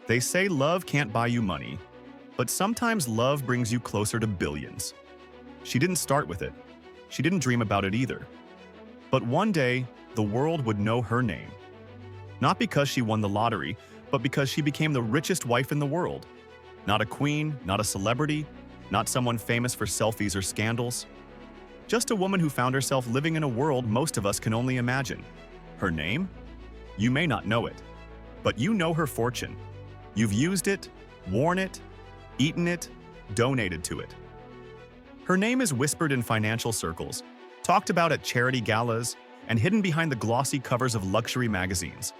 They say love can't buy you money, but sometimes love brings you closer to billions. She didn't start with it. She didn't dream about it either. But one day, the world would know her name. Not because she won the lottery, but because she became the richest wife in the world. Not a queen, not a celebrity, not someone famous for selfies or scandals. Just a woman who found herself living in a world most of us can only imagine. Her name? You may not know it, but you know her fortune. You've used it, worn it, eaten it, donated to it. Her name is whispered in financial circles, talked about at charity galas, and hidden behind the glossy covers of luxury magazines.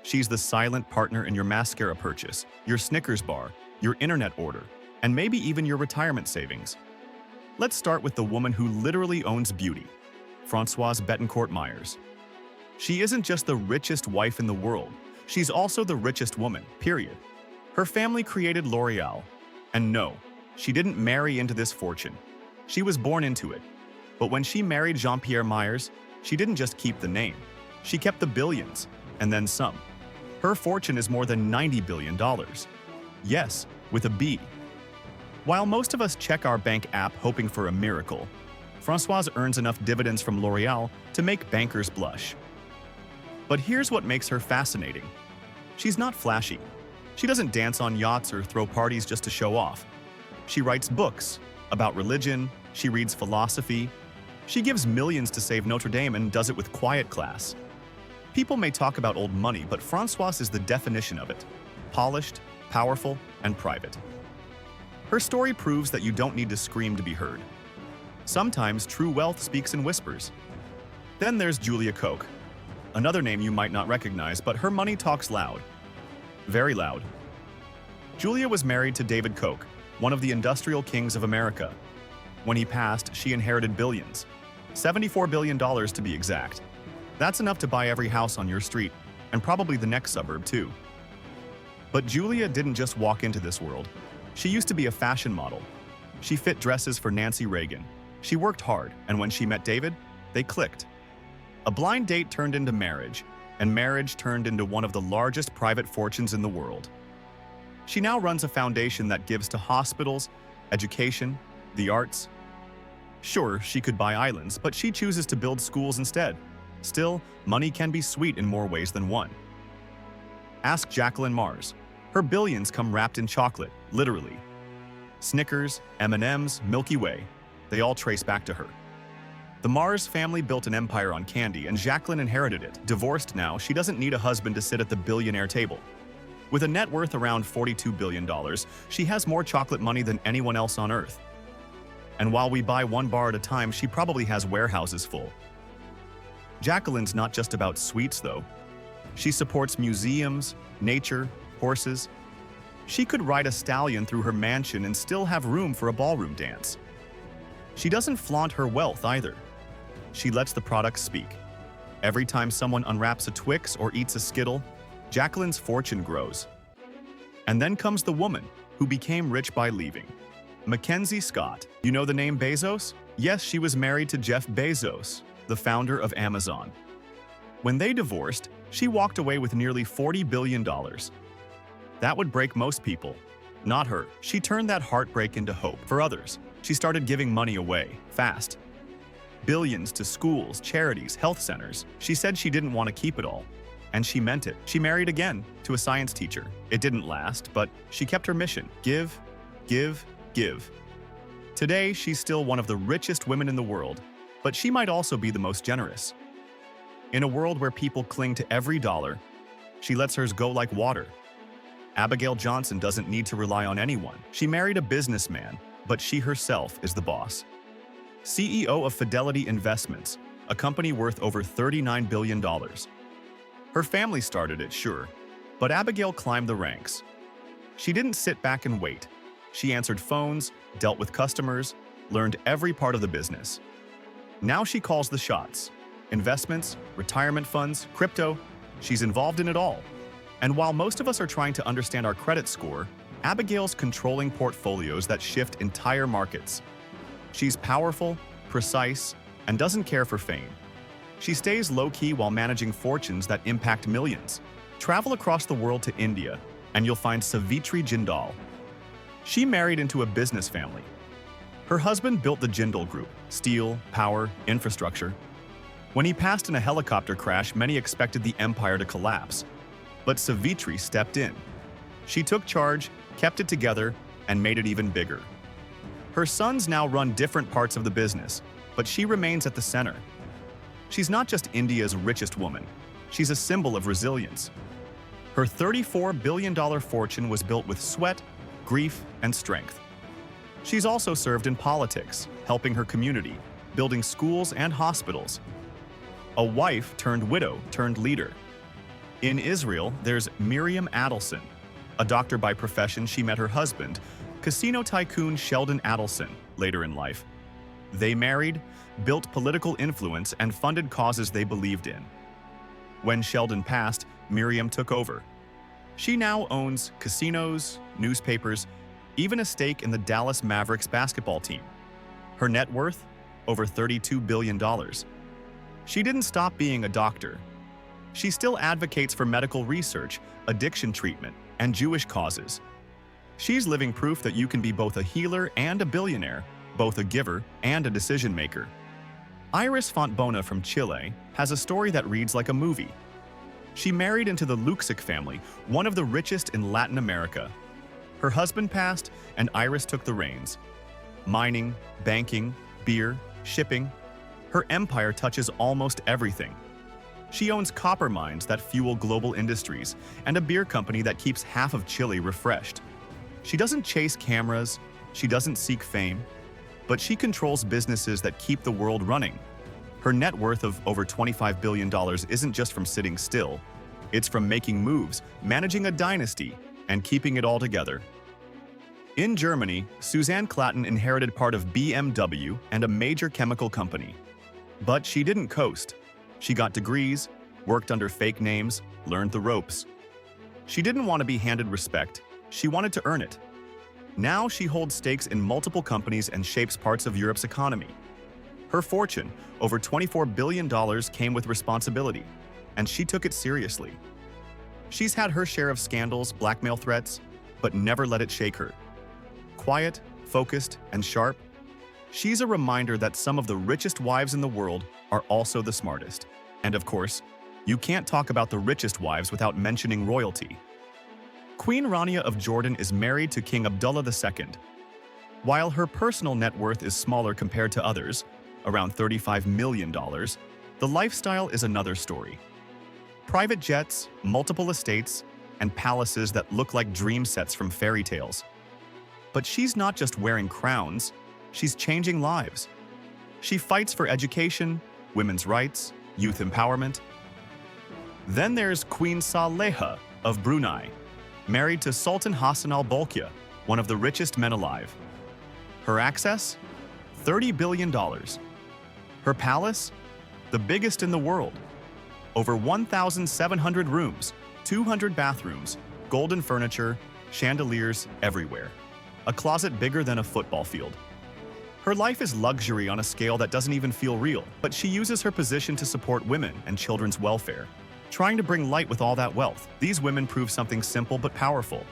She's the silent partner in your mascara purchase, your Snickers bar, your internet order, and maybe even your retirement savings. Let's start with the woman who literally owns beauty, Françoise Bettencourt Myers. She isn't just the richest wife in the world, she's also the richest woman, period. Her family created L'Oreal. And no, she didn't marry into this fortune. She was born into it. But when she married Jean-Pierre Myers, she didn't just keep the name. She kept the billions, and then some. Her fortune is more than $90 billion. Yes, with a B. While most of us check our bank app hoping for a miracle, Françoise earns enough dividends from L'Oreal to make bankers blush. But here's what makes her fascinating. She's not flashy. She doesn't dance on yachts or throw parties just to show off. She writes books about religion, she reads philosophy, she gives millions to save Notre Dame and does it with quiet class. People may talk about old money, but Françoise is the definition of it. Polished, powerful, and private. Her story proves that you don't need to scream to be heard. Sometimes true wealth speaks in whispers. Then there's Julia Koch, another name you might not recognize, but her money talks loud. Very loud. Julia was married to David Koch, one of the industrial kings of America. When he passed, she inherited billions. $74 billion to be exact. That's enough to buy every house on your street, and probably the next suburb too. But Julia didn't just walk into this world. She used to be a fashion model. She fit dresses for Nancy Reagan. She worked hard, and when she met David, they clicked. A blind date turned into marriage, and marriage turned into one of the largest private fortunes in the world. She now runs a foundation that gives to hospitals, education, the arts. Sure, she could buy islands, but she chooses to build schools instead. Still, money can be sweet in more ways than one. Ask Jacqueline Mars. Her billions come wrapped in chocolate, literally. Snickers, M&Ms, Milky Way, they all trace back to her. The Mars family built an empire on candy, and Jacqueline inherited it. Divorced now, she doesn't need a husband to sit at the billionaire table. With a net worth around $42 billion, she has more chocolate money than anyone else on Earth. And while we buy one bar at a time, she probably has warehouses full. Jacqueline's not just about sweets, though. She supports museums, nature, horses. She could ride a stallion through her mansion and still have room for a ballroom dance. She doesn't flaunt her wealth either. She lets the products speak. Every time someone unwraps a Twix or eats a Skittle, Jacqueline's fortune grows. And then comes the woman who became rich by leaving. Mackenzie Scott. You know the name Bezos? Yes, she was married to Jeff Bezos, the founder of Amazon. When they divorced, she walked away with nearly $40 billion. That would break most people. Not her. She turned that heartbreak into hope for others. She started giving money away, fast. Billions to schools, charities, health centers. She said she didn't want to keep it all. And she meant it. She married again to a science teacher. It didn't last, but she kept her mission. Give, give, give. Today, she's still one of the richest women in the world, but she might also be the most generous. In a world where people cling to every dollar, she lets hers go like water. Abigail Johnson doesn't need to rely on anyone. She married a businessman, but she herself is the boss. CEO of Fidelity Investments, a company worth over $39 billion. Her family started it, sure, but Abigail climbed the ranks. She didn't sit back and wait. She answered phones, dealt with customers, learned every part of the business. Now she calls the shots. Investments, retirement funds, crypto, she's involved in it all. And while most of us are trying to understand our credit score, Abigail's controlling portfolios that shift entire markets. She's powerful, precise, and doesn't care for fame. She stays low-key while managing fortunes that impact millions. Travel across the world to India, and you'll find Savitri Jindal. She married into a business family. Her husband built the Jindal Group, steel, power, infrastructure. When he passed in a helicopter crash, many expected the empire to collapse. But Savitri stepped in. She took charge, kept it together, and made it even bigger. Her sons now run different parts of the business, but she remains at the center. She's not just India's richest woman, she's a symbol of resilience. Her $34 billion fortune was built with sweat, grief, and strength. She's also served in politics, helping her community, building schools and hospitals. A wife turned widow turned leader. In Israel, there's Miriam Adelson. A doctor by profession, she met her husband, casino tycoon Sheldon Adelson, later in life. They married, built political influence, and funded causes they believed in. When Sheldon passed, Miriam took over. She now owns casinos, newspapers, even a stake in the Dallas Mavericks basketball team. Her net worth? Over $32 billion. She didn't stop being a doctor. She still advocates for medical research, addiction treatment, and Jewish causes. She's living proof that you can be both a healer and a billionaire, both a giver and a decision maker. Iris Fontbona from Chile has a story that reads like a movie. She married into the Luksic family, one of the richest in Latin America. Her husband passed, and Iris took the reins. Mining, banking, beer, shipping. Her empire touches almost everything. She owns copper mines that fuel global industries and a beer company that keeps half of Chile refreshed. She doesn't chase cameras, she doesn't seek fame, but she controls businesses that keep the world running. Her net worth of over $25 billion isn't just from sitting still. It's from making moves, managing a dynasty, and keeping it all together. In Germany, Suzanne Klatten inherited part of BMW and a major chemical company. But she didn't coast. She got degrees, worked under fake names, learned the ropes. She didn't want to be handed respect, she wanted to earn it. Now she holds stakes in multiple companies and shapes parts of Europe's economy. Her fortune, over $24 billion, came with responsibility, and she took it seriously. She's had her share of scandals, blackmail threats, but never let it shake her. Quiet, focused, and sharp, she's a reminder that some of the richest wives in the world are also the smartest. And of course, you can't talk about the richest wives without mentioning royalty. Queen Rania of Jordan is married to King Abdullah II. While her personal net worth is smaller compared to others, around $35 million, the lifestyle is another story. Private jets, multiple estates, and palaces that look like dream sets from fairy tales. But she's not just wearing crowns, she's changing lives. She fights for education, women's rights, youth empowerment. Then there's Queen Saleha of Brunei, married to Sultan Hassan al-Bolkiah, one of the richest men alive. Her access? $30 billion. Her palace? The biggest in the world. Over 1,700 rooms, 200 bathrooms, golden furniture, chandeliers everywhere. A closet bigger than a football field. Her life is luxury on a scale that doesn't even feel real, but she uses her position to support women and children's welfare. Trying to bring light with all that wealth, these women prove something simple but powerful.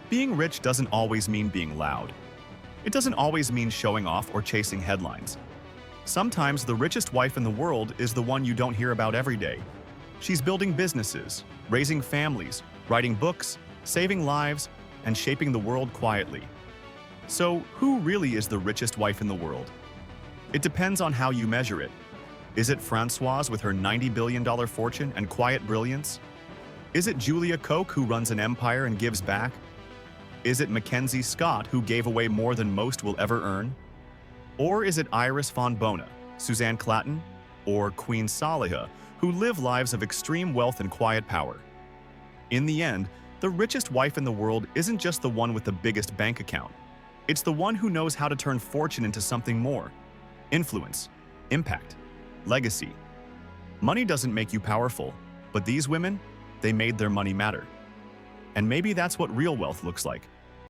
Being rich doesn't always mean being loud. It doesn't always mean showing off or chasing headlines. Sometimes the richest wife in the world is the one you don't hear about every day. She's building businesses, raising families, writing books, saving lives, and shaping the world quietly. So, who really is the richest wife in the world? It depends on how you measure it. Is it Françoise with her $90 billion fortune and quiet brilliance? Is it Julia Koch who runs an empire and gives back? Is it Mackenzie Scott who gave away more than most will ever earn? Or is it Iris Fontbona, Suzanne Klatten, or Queen Saleha, who live lives of extreme wealth and quiet power? In the end, the richest wife in the world isn't just the one with the biggest bank account. It's the one who knows how to turn fortune into something more. Influence, impact, legacy. Money doesn't make you powerful, but these women, they made their money matter. And maybe that's what real wealth looks like.